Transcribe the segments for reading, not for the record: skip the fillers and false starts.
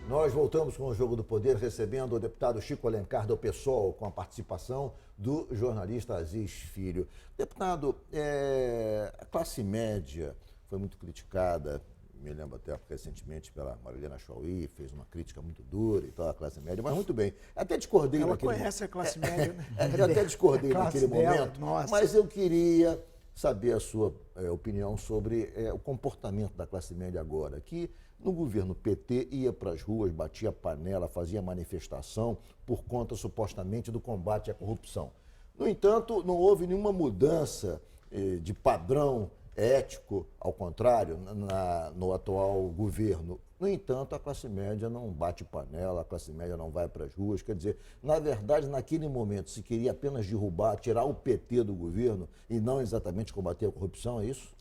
Nós voltamos com o Jogo do Poder, recebendo o deputado Chico Alencar do PSOL, com a participação do jornalista Aziz Filho. Deputado, a classe média foi muito criticada, me lembro até recentemente pela Marilena Chauí, fez uma crítica muito dura e tal, a classe média, mas muito bem. Até discordei Ela naquele conhece a classe média, né? Eu até discordei naquele momento, nossa. mas eu queria saber a sua opinião sobre o comportamento da classe média agora, que no governo PT ia para as ruas, batia panela, fazia manifestação por conta, supostamente, do combate à corrupção. No entanto, não houve nenhuma mudança de padrão ético, ao contrário, no atual governo. No entanto, a classe média não bate panela, a classe média não vai para as ruas. Quer dizer, na verdade, naquele momento, se queria apenas derrubar, tirar o PT do governo e não exatamente combater a corrupção, é isso?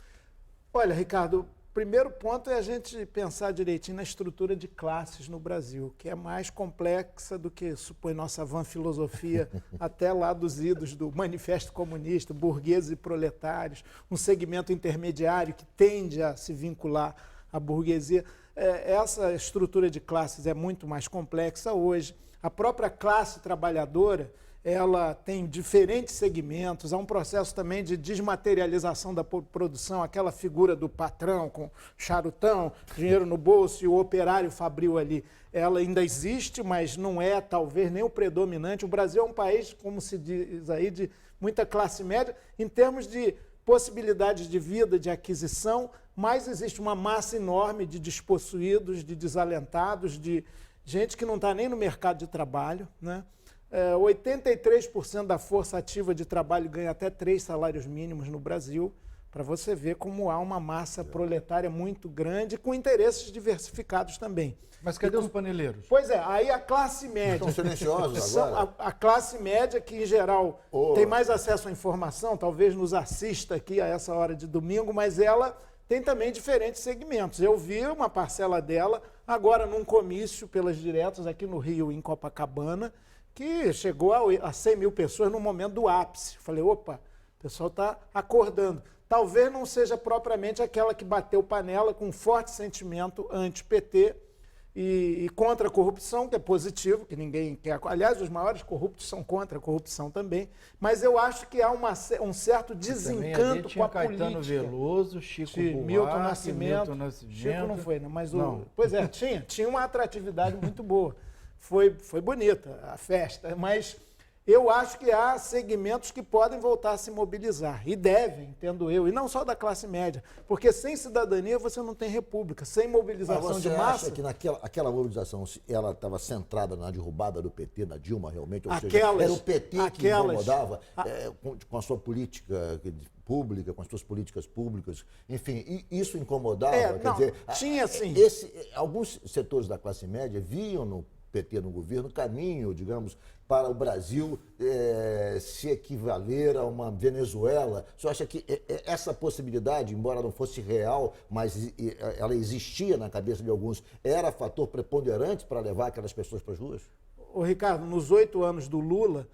Olha, Ricardo, o primeiro ponto é a gente pensar direitinho na estrutura de classes no Brasil, que é mais complexa do que supõe nossa vã filosofia até lá dos idos do Manifesto Comunista, burgueses e proletários, um segmento intermediário que tende a se vincular à burguesia. Essa estrutura de classes é muito mais complexa hoje. A própria classe trabalhadora, ela tem diferentes segmentos, há um processo também de desmaterialização da produção, aquela figura do patrão com charutão, dinheiro no bolso e o operário fabril ali. Ela ainda existe, mas não é talvez nem o predominante. O Brasil é um país, como se diz aí, de muita classe média, em termos de possibilidades de vida, de aquisição, mas existe uma massa enorme de despossuídos, de desalentados, de gente que não está nem no mercado de trabalho, né? 83% da força ativa de trabalho ganha até 3 salários mínimos no Brasil, para você ver como há uma massa proletária muito grande, com interesses diversificados também. Mas cadê os paneleiros? Pois é, aí a classe média... Estão silenciosos agora? A classe média, que em geral tem mais acesso à informação, talvez nos assista aqui a essa hora de domingo, mas ela tem também diferentes segmentos. Eu vi uma parcela dela agora num comício pelas diretas aqui no Rio, em Copacabana, que chegou a 100 mil pessoas no momento do ápice. Falei, opa, o pessoal está acordando. Talvez não seja propriamente aquela que bateu panela com um forte sentimento anti-PT e contra a corrupção, que é positivo, que ninguém quer. Aliás, os maiores corruptos são contra a corrupção também, mas eu acho que há um certo desencanto com a Caetano política. Veloso, Chico Buarque, Milton Nascimento. Chico não foi, não, mas pois é, tinha uma atratividade muito boa. Foi bonita a festa, mas eu acho que há segmentos que podem voltar a se mobilizar, e devem, entendo eu, e não só da classe média, porque sem cidadania você não tem república, sem mobilização de massa... Acha que aquela mobilização, ela estava centrada na derrubada do PT, da Dilma realmente, ou seja, era o PT que incomodava com a sua política pública, com as suas políticas públicas, enfim, isso incomodava? Quer dizer, tinha sim. Alguns setores da classe média viam no PT no governo, caminho, digamos, para o Brasil se equivaler a uma Venezuela. O senhor acha que essa possibilidade, embora não fosse real, mas ela existia na cabeça de alguns, era fator preponderante para levar aquelas pessoas para as ruas? Ô, Ricardo, nos 8 anos do Lula,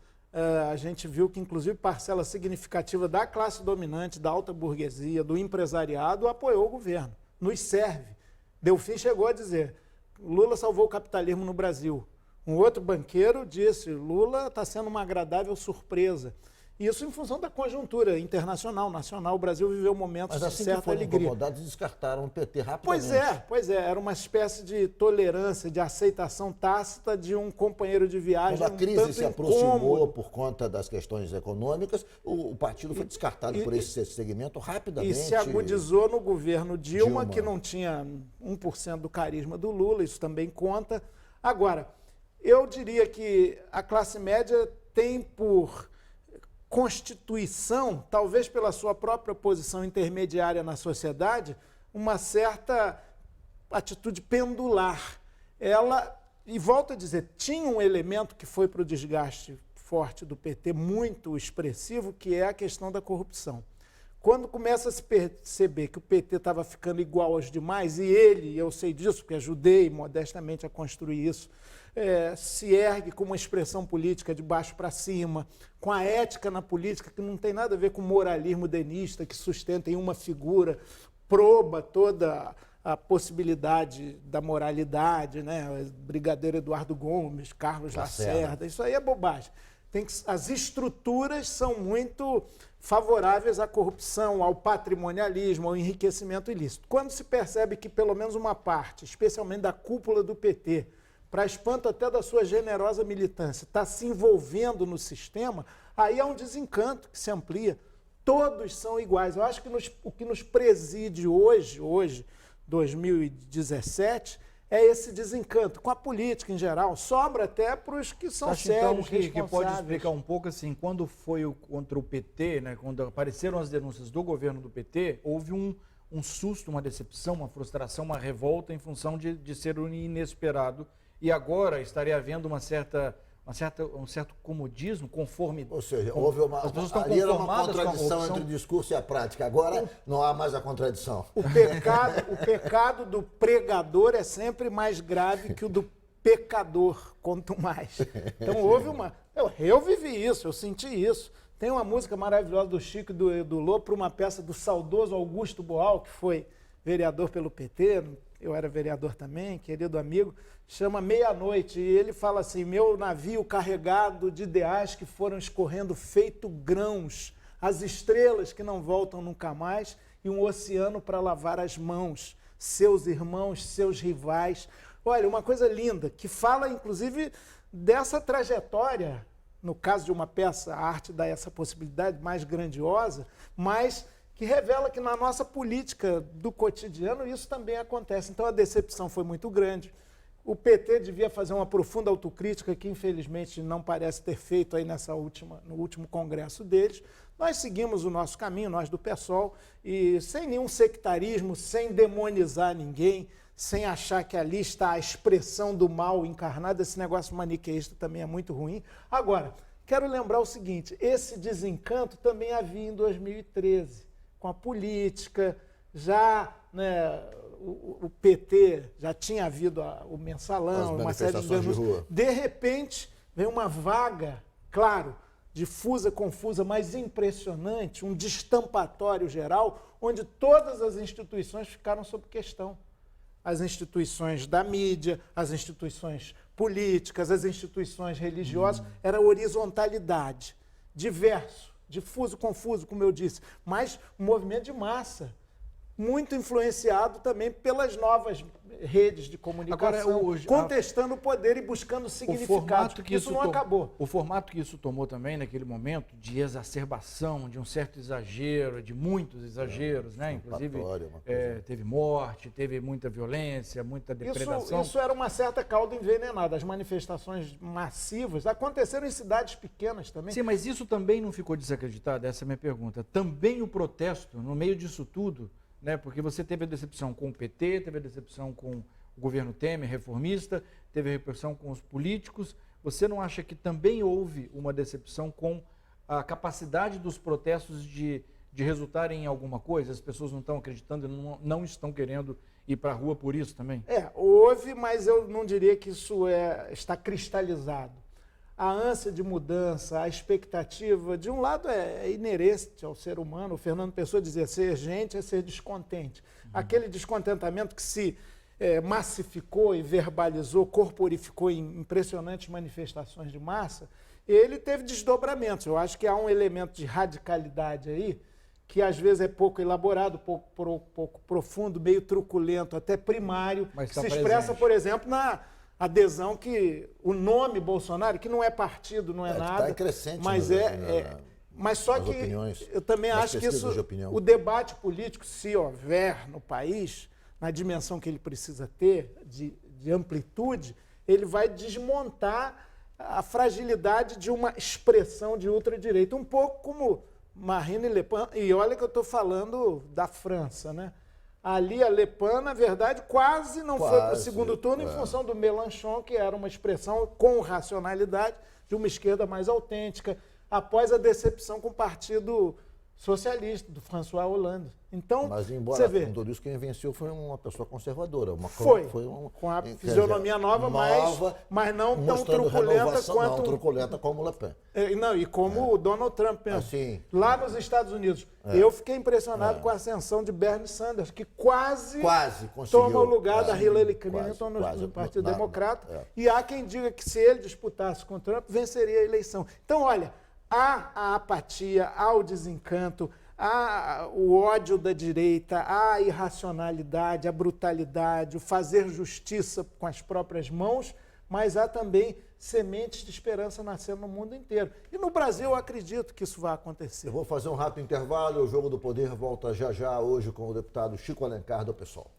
a gente viu que, inclusive, parcela significativa da classe dominante, da alta burguesia, do empresariado, apoiou o governo. Nos serve. Delfim chegou a dizer... Lula salvou o capitalismo no Brasil. Um outro banqueiro disse, Lula está sendo uma agradável surpresa. Isso em função da conjuntura internacional, nacional. O Brasil viveu momentos de certa alegria. Mas assim que foram incomodados, descartaram o PT rapidamente. Pois é. Era uma espécie de tolerância, de aceitação tácita de um companheiro de viagem. Quando a crise se aproximou por conta das questões econômicas, o partido foi descartado por esse segmento rapidamente. E se agudizou no governo Dilma, que não tinha 1% do carisma do Lula, isso também conta. Agora, eu diria que a classe média tem por constituição, talvez pela sua própria posição intermediária na sociedade, uma certa atitude pendular. Ela, e volto a dizer, tinha um elemento que foi para o desgaste forte do PT, muito expressivo, que é a questão da corrupção. Quando começa a se perceber que o PT estava ficando igual aos demais, e ele, eu sei disso, porque ajudei modestamente a construir isso, se ergue com uma expressão política de baixo para cima, com a ética na política, que não tem nada a ver com o moralismo denista, que sustenta em uma figura, proba toda a possibilidade da moralidade, né? Brigadeiro Eduardo Gomes, Carlos Lacerda, isso aí é bobagem. As estruturas são muito favoráveis à corrupção, ao patrimonialismo, ao enriquecimento ilícito. Quando se percebe que pelo menos uma parte, especialmente da cúpula do PT, para espanto até da sua generosa militância, está se envolvendo no sistema, aí há um desencanto que se amplia. Todos são iguais. Eu acho que o que nos preside hoje, 2017, é esse desencanto com a política em geral. Sobra até para os que são sérios, então, que pode explicar um pouco assim, quando foi contra o PT, né, quando apareceram as denúncias do governo do PT, houve um susto, uma decepção, uma frustração, uma revolta em função de ser inesperado. E agora estaria havendo um certo comodismo, conformidade. Ou seja, houve as pessoas estão ali era uma conformadas contradição entre o discurso e a prática. Agora não há mais a contradição. O pecado do pregador é sempre mais grave que o do pecador, quanto mais. Então houve uma... Eu vivi isso, eu senti isso. Tem uma música maravilhosa do Chico e do Lô para uma peça do saudoso Augusto Boal, que foi vereador pelo PT, eu era vereador também, querido amigo, chama Meia-Noite, e ele fala assim: meu navio carregado de ideais que foram escorrendo feito grãos, as estrelas que não voltam nunca mais e um oceano para lavar as mãos, seus irmãos, seus rivais. Olha, uma coisa linda, que fala inclusive dessa trajetória, no caso de uma peça, a arte dá essa possibilidade mais grandiosa, mas que revela que na nossa política do cotidiano isso também acontece. Então a decepção foi muito grande. O PT devia fazer uma profunda autocrítica, que infelizmente não parece ter feito aí no último congresso deles. Nós seguimos o nosso caminho, nós do PSOL, e sem nenhum sectarismo, sem demonizar ninguém, sem achar que ali está a expressão do mal encarnado. Esse negócio maniqueísta também é muito ruim. Agora, quero lembrar o seguinte, esse desencanto também havia em 2013, com a política, já, né, o PT já tinha havido o mensalão, uma série de denúncias. De repente, vem uma vaga, claro, difusa, confusa, mas impressionante, um destampatório geral, onde todas as instituições ficaram sob questão. As instituições da mídia, as instituições políticas, as instituições religiosas, era horizontalidade, diverso, difuso, confuso, como eu disse, mas um movimento de massa, muito influenciado também pelas novas redes de comunicação, agora, contestando o poder e buscando significado. Isso não acabou. O formato que isso tomou também naquele momento de exacerbação, de um certo exagero, de muitos exageros, né? Inclusive teve morte, teve muita violência, muita depredação. Isso era uma certa calda envenenada. As manifestações massivas aconteceram em cidades pequenas também. Sim, mas isso também não ficou desacreditado? Essa é a minha pergunta. Também o protesto, no meio disso tudo, né, porque você teve a decepção com o PT, teve a decepção com o governo Temer, reformista, teve a decepção com os políticos. Você não acha que também houve uma decepção com a capacidade dos protestos de resultarem em alguma coisa? As pessoas não estão acreditando, não estão querendo ir para a rua por isso também? Houve, mas eu não diria que isso está cristalizado. A ânsia de mudança, a expectativa, de um lado é inerente ao ser humano. O Fernando Pessoa dizia, ser gente é ser descontente. Aquele descontentamento que se massificou e verbalizou, corporificou em impressionantes manifestações de massa, ele teve desdobramentos. Eu acho que há um elemento de radicalidade aí, que às vezes é pouco elaborado, pouco profundo, meio truculento, até primário, mas que se expressa, por exemplo, na adesão que o nome Bolsonaro, que não é partido, não é nada, tá crescente, mas mas só que opiniões, eu também acho que isso, o debate político, se houver no país, na dimensão que ele precisa ter, de amplitude, ele vai desmontar a fragilidade de uma expressão de ultradireita, um pouco como Marine Le Pen, e olha que eu estou falando da França, né? Ali a Le Pen, na verdade, quase não foi para o segundo turno em função do Mélenchon, que era uma expressão com racionalidade de uma esquerda mais autêntica, após a decepção com o partido socialista, do François Hollande. Então, Mas, você embora vê, com tudo isso, quem venceu foi uma pessoa conservadora. com a fisionomia nova, mas não tão mostrando truculenta renovação, quanto... não truculenta como Le Pen. Não, e como o Donald Trump mesmo. Assim, lá nos Estados Unidos. Eu fiquei impressionado com a ascensão de Bernie Sanders, que quase conseguiu. toma o lugar da Hillary Clinton no Partido Democrata. E há quem diga que se ele disputasse com o Trump, venceria a eleição. Então, olha, há a apatia, há o desencanto, há o ódio da direita, há a irracionalidade, a brutalidade, o fazer justiça com as próprias mãos, mas há também sementes de esperança nascendo no mundo inteiro. E no Brasil eu acredito que isso vai acontecer. Eu vou fazer um rápido intervalo, o Jogo do Poder volta já já hoje com o deputado Chico Alencar do PSOL.